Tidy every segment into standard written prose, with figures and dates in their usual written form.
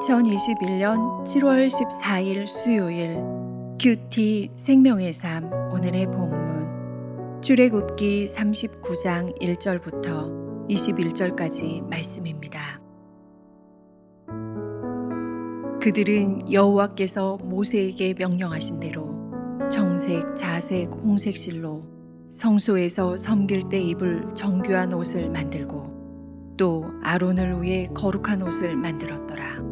2021년 7월 14일 수요일 큐티 생명의 삶 오늘의 본문 출애굽기 39장 1절부터 21절까지 말씀입니다. 그들은 여호와께서 모세에게 명령하신 대로 정색, 자색, 홍색 실로 성소에서 섬길 때 입을 정교한 옷을 만들고 또 아론을 위해 거룩한 옷을 만들었더라.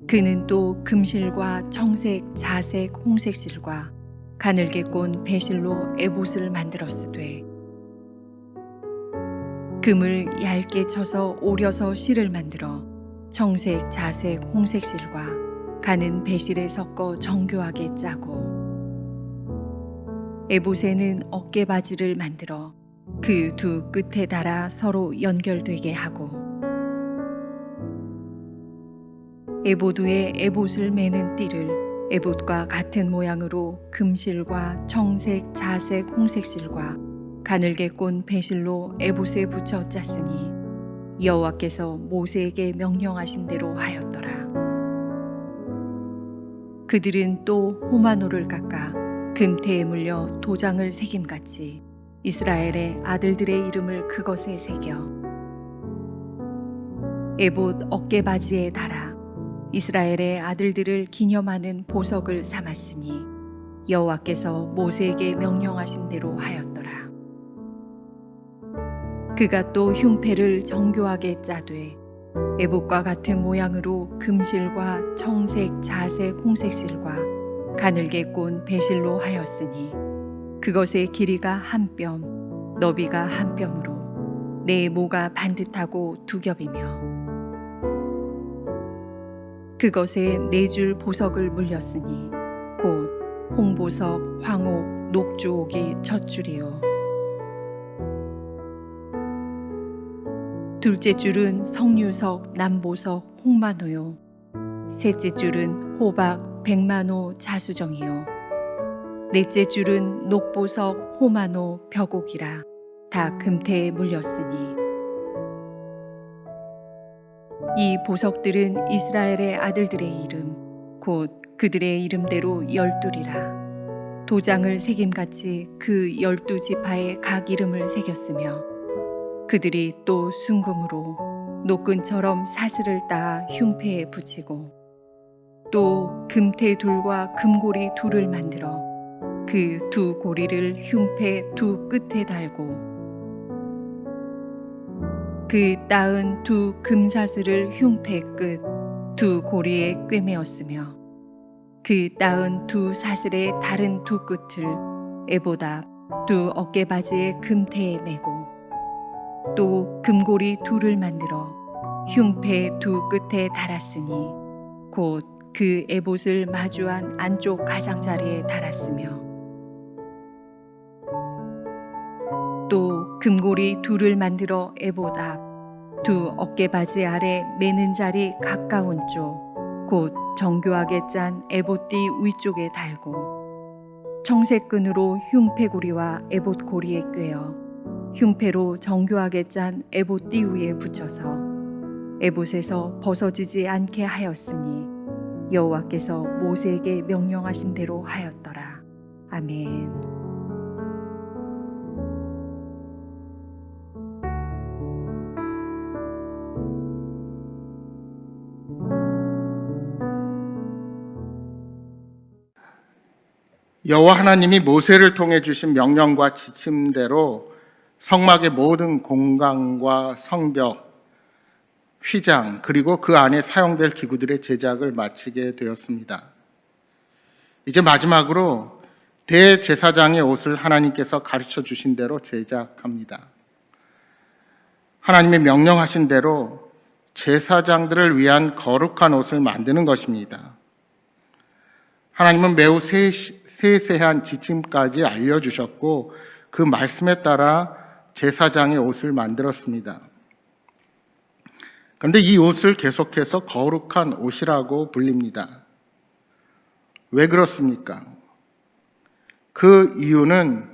그는 또 금실과 청색, 자색, 홍색 실과 가늘게 꼰 배실로 에봇을 만들었으되 금을 얇게 쳐서 오려서 실을 만들어 청색, 자색, 홍색 실과 가는 배실에 섞어 정교하게 짜고 에봇에는 어깨바지를 만들어 그 두 끝에 달아 서로 연결되게 하고 에봇 위에 에봇을 매는 띠를 에봇과 같은 모양으로 금실과 청색, 자색, 홍색 실과 가늘게 꼰 배실로 에봇에 붙여 짰으니 여호와께서 모세에게 명령하신 대로 하였더라. 그들은 또 호마노를 깎아 금태에 물려 도장을 새김같이 이스라엘의 아들들의 이름을 그것에 새겨 에봇 어깨바지에 달아 이스라엘의 아들들을 기념하는 보석을 삼았으니 여호와께서 모세에게 명령하신 대로 하였더라. 그가 또 흉패를 정교하게 짜되 에봇과 같은 모양으로 금실과 청색, 자색, 홍색 실과 가늘게 꼰 배실로 하였으니 그것의 길이가 한 뼘, 너비가 한 뼘으로 네 모가 반듯하고 두 겹이며 그것에 네 줄 보석을 물렸으니 곧 홍보석, 황옥, 녹주옥이 첫 줄이요 둘째 줄은 석류석, 남보석, 홍마노요 셋째 줄은 호박, 백마노, 자수정이요 넷째 줄은 녹보석, 호마노, 벽옥이라 다 금태에 물렸으니 이 보석들은 이스라엘의 아들들의 이름 곧 그들의 이름대로 12이라 도장을 새김같이 그 12지파의 각 이름을 새겼으며 그들이 또 순금으로 노끈처럼 사슬을 따 흉패에 붙이고 또 금태 둘과 금고리 둘을 만들어 그 두 고리를 흉패 두 끝에 달고 그 따은 두 금사슬을 흉패 끝 두 고리에 꿰매었으며 그 따은 두 사슬의 다른 두 끝을 에봇 앞 두 어깨바지의 금태에 매고 또 금고리 둘을 만들어 흉패 두 끝에 달았으니 곧 그 에봇을 마주한 안쪽 가장자리에 달았으며 또 금고리 둘을 만들어 에봇 앞 두 어깨바지 아래 매는 자리 가까운 쪽 곧 정교하게 짠 에봇띠 위쪽에 달고 청색끈으로 흉패고리와 에봇 고리에 꿰어 흉패로 정교하게 짠 에봇띠 위에 붙여서 에봇에서 벗어지지 않게 하였으니 여호와께서 모세에게 명령하신 대로 하였더라. 아멘. 여호와 하나님이 모세를 통해 주신 명령과 지침대로 성막의 모든 공간과 성벽, 휘장 그리고 그 안에 사용될 기구들의 제작을 마치게 되었습니다. 이제 마지막으로 대제사장의 옷을 하나님께서 가르쳐 주신 대로 제작합니다. 하나님의 명령하신 대로 제사장들을 위한 거룩한 옷을 만드는 것입니다. 하나님은 매우 세세한 지침까지 알려주셨고 그 말씀에 따라 제사장의 옷을 만들었습니다. 그런데 이 옷을 계속해서 거룩한 옷이라고 불립니다. 왜 그렇습니까? 그 이유는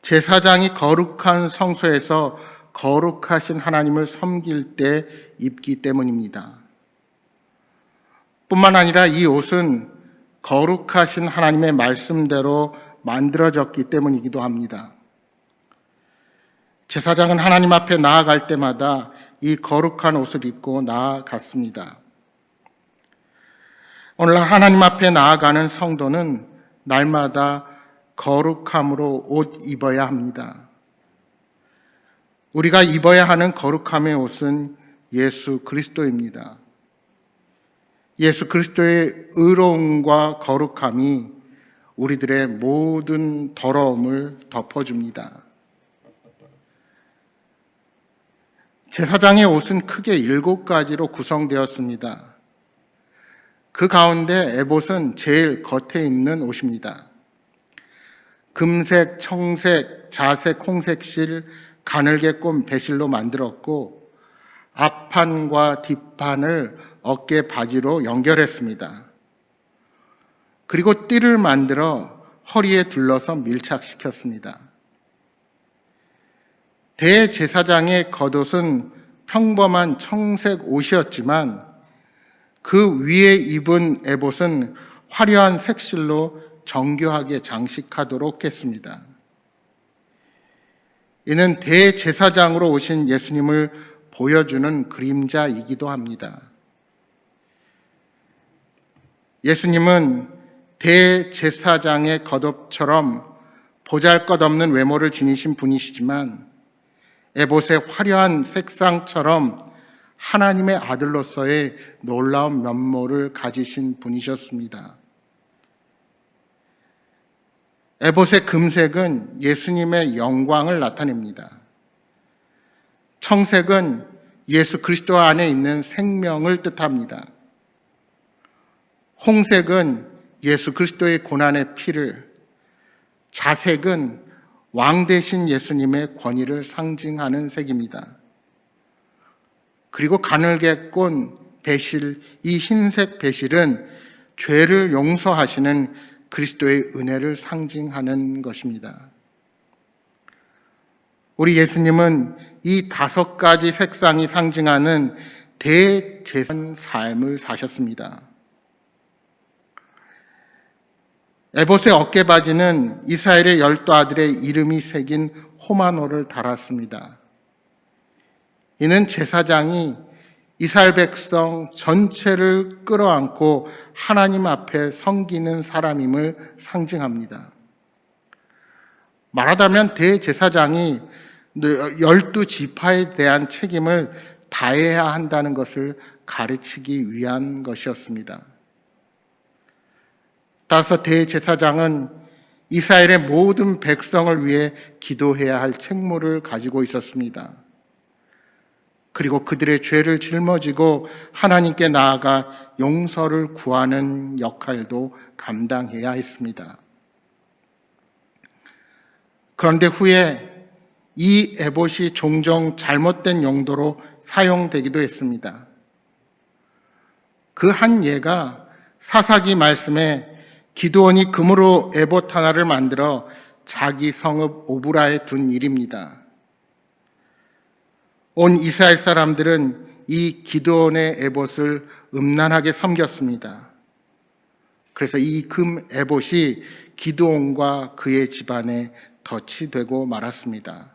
제사장이 거룩한 성소에서 거룩하신 하나님을 섬길 때 입기 때문입니다. 뿐만 아니라 이 옷은 거룩하신 하나님의 말씀대로 만들어졌기 때문이기도 합니다. 제사장은 하나님 앞에 나아갈 때마다 이 거룩한 옷을 입고 나아갔습니다. 오늘날 하나님 앞에 나아가는 성도는 날마다 거룩함으로 옷 입어야 합니다. 우리가 입어야 하는 거룩함의 옷은 예수 그리스도입니다. 예수 그리스도의 의로움과 거룩함이 우리들의 모든 더러움을 덮어줍니다. 제사장의 옷은 크게 7가지로 구성되었습니다. 그 가운데 에봇은 제일 겉에 입는 옷입니다. 금색, 청색, 자색, 홍색실, 가늘게 꼰 배실로 만들었고 앞판과 뒷판을 어깨 바지로 연결했습니다. 그리고 띠를 만들어 허리에 둘러서 밀착시켰습니다. 대제사장의 겉옷은 평범한 청색 옷이었지만 그 위에 입은 에봇은 화려한 색실로 정교하게 장식하도록 했습니다. 이는 대제사장으로 오신 예수님을 보여주는 그림자이기도 합니다. 예수님은 대제사장의 겉옷처럼 보잘것없는 외모를 지니신 분이시지만 에봇의 화려한 색상처럼 하나님의 아들로서의 놀라운 면모를 가지신 분이셨습니다. 에봇의 금색은 예수님의 영광을 나타냅니다. 청색은 예수 그리스도 안에 있는 생명을 뜻합니다. 홍색은 예수 그리스도의 고난의 피를, 자색은 왕 대신 예수님의 권위를 상징하는 색입니다. 그리고 가늘게 꼰 배실, 이 흰색 배실은 죄를 용서하시는 그리스도의 은혜를 상징하는 것입니다. 우리 예수님은 이 5가지 색상이 상징하는 대제사장 삶을 사셨습니다. 에봇의 어깨바지는 이스라엘의 12아들의 이름이 새긴 호마노를 달았습니다. 이는 제사장이 이스라엘 백성 전체를 끌어안고 하나님 앞에 섬기는 사람임을 상징합니다. 말하자면 대제사장이 12지파에 대한 책임을 다해야 한다는 것을 가르치기 위한 것이었습니다. 따라서 대제사장은 이스라엘의 모든 백성을 위해 기도해야 할 책무를 가지고 있었습니다. 그리고 그들의 죄를 짊어지고 하나님께 나아가 용서를 구하는 역할도 감당해야 했습니다. 그런데 후에 이 에봇이 종종 잘못된 용도로 사용되기도 했습니다. 그 한 예가 사사기 말씀에 기드온이 금으로 에봇 하나를 만들어 자기 성읍 오브라에 둔 일입니다. 온 이스라엘 사람들은 이 기드온의 에봇을 음란하게 섬겼습니다. 그래서 이 금 에봇이 기드온과 그의 집안에 덫이 되고 말았습니다.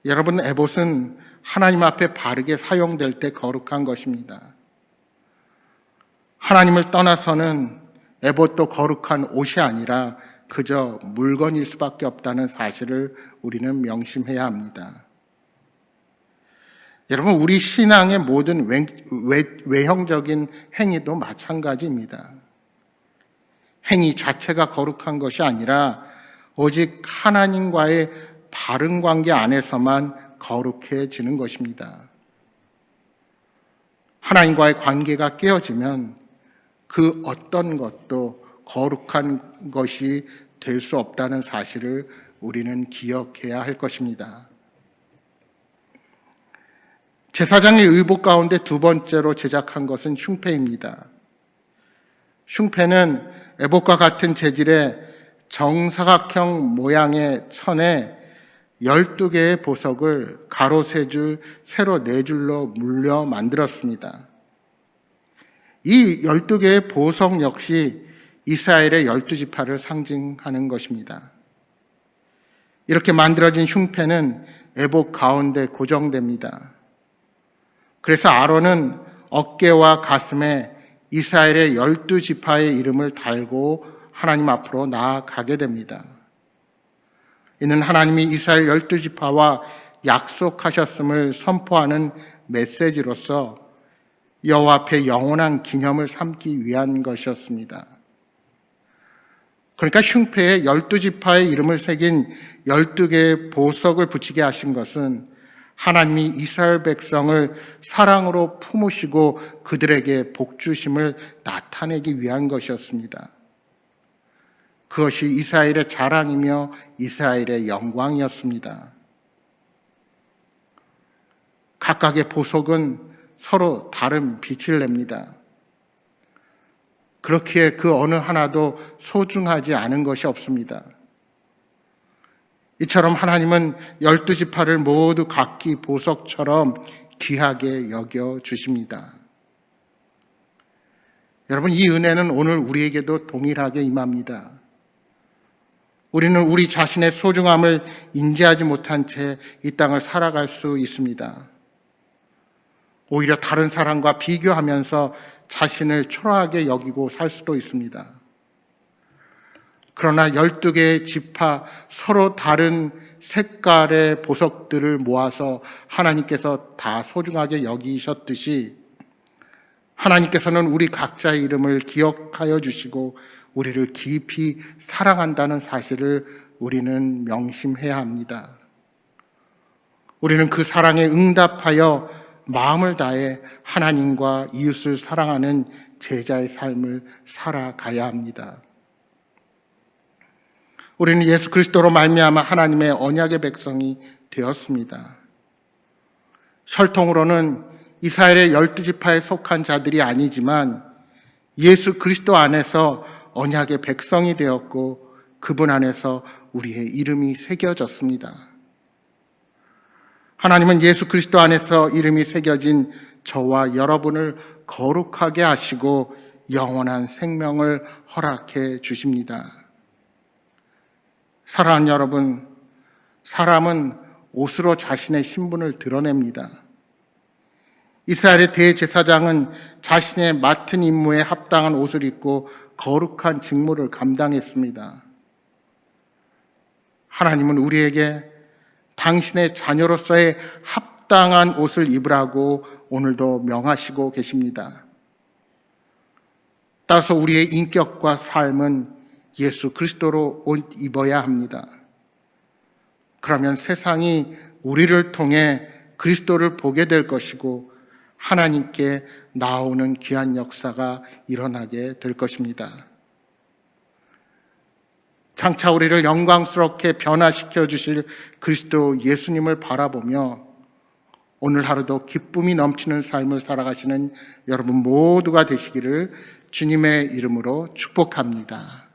여러분, 에봇은 하나님 앞에 바르게 사용될 때 거룩한 것입니다. 하나님을 떠나서는 에봇도 거룩한 옷이 아니라 그저 물건일 수밖에 없다는 사실을 우리는 명심해야 합니다. 여러분, 우리 신앙의 모든 외형적인 행위도 마찬가지입니다. 행위 자체가 거룩한 것이 아니라 오직 하나님과의 바른 관계 안에서만 거룩해지는 것입니다. 하나님과의 관계가 깨어지면 그 어떤 것도 거룩한 것이 될 수 없다는 사실을 우리는 기억해야 할 것입니다. 제사장의 의복 가운데 2번째로 제작한 것은 흉패입니다. 흉패는 에봇과 같은 재질의 정사각형 모양의 천에 12개의 보석을 가로 3줄, 세로 4줄로 물려 만들었습니다. 이 12개의 보석 역시 이스라엘의 12지파를 상징하는 것입니다. 이렇게 만들어진 흉패는 에봇 가운데 고정됩니다. 그래서 아론은 어깨와 가슴에 이스라엘의 12지파의 이름을 달고 하나님 앞으로 나아가게 됩니다. 이는 하나님이 이스라엘 12지파와 약속하셨음을 선포하는 메시지로서 여호와 앞에 영원한 기념을 삼기 위한 것이었습니다. 그러니까 흉패에 12지파의 이름을 새긴 12개의 보석을 붙이게 하신 것은 하나님이 이스라엘 백성을 사랑으로 품으시고 그들에게 복주심을 나타내기 위한 것이었습니다. 그것이 이스라엘의 자랑이며 이스라엘의 영광이었습니다. 각각의 보석은 서로 다른 빛을 냅니다. 그렇기에 그 어느 하나도 소중하지 않은 것이 없습니다. 이처럼 하나님은 12지파를 모두 각기 보석처럼 귀하게 여겨주십니다. 여러분, 이 은혜는 오늘 우리에게도 동일하게 임합니다. 우리는 우리 자신의 소중함을 인지하지 못한 채 이 땅을 살아갈 수 있습니다. 오히려 다른 사람과 비교하면서 자신을 초라하게 여기고 살 수도 있습니다. 그러나 12개의 지파 서로 다른 색깔의 보석들을 모아서 하나님께서 다 소중하게 여기셨듯이 하나님께서는 우리 각자의 이름을 기억하여 주시고 우리를 깊이 사랑한다는 사실을 우리는 명심해야 합니다. 우리는 그 사랑에 응답하여 마음을 다해 하나님과 이웃을 사랑하는 제자의 삶을 살아가야 합니다. 우리는 예수 그리스도로 말미암아 하나님의 언약의 백성이 되었습니다. 혈통으로는 이스라엘의 12지파에 속한 자들이 아니지만 예수 그리스도 안에서 언약의 백성이 되었고 그분 안에서 우리의 이름이 새겨졌습니다. 하나님은 예수 그리스도 안에서 이름이 새겨진 저와 여러분을 거룩하게 하시고 영원한 생명을 허락해 주십니다. 사랑하는 여러분, 사람은 옷으로 자신의 신분을 드러냅니다. 이스라엘의 대제사장은 자신의 맡은 임무에 합당한 옷을 입고 거룩한 직무를 감당했습니다. 하나님은 우리에게 당신의 자녀로서의 합당한 옷을 입으라고 오늘도 명하시고 계십니다. 따라서 우리의 인격과 삶은 예수 그리스도로 옷 입어야 합니다. 그러면 세상이 우리를 통해 그리스도를 보게 될 것이고 하나님께 나오는 귀한 역사가 일어나게 될 것입니다. 장차 우리를 영광스럽게 변화시켜 주실 그리스도 예수님을 바라보며 오늘 하루도 기쁨이 넘치는 삶을 살아가시는 여러분 모두가 되시기를 주님의 이름으로 축복합니다.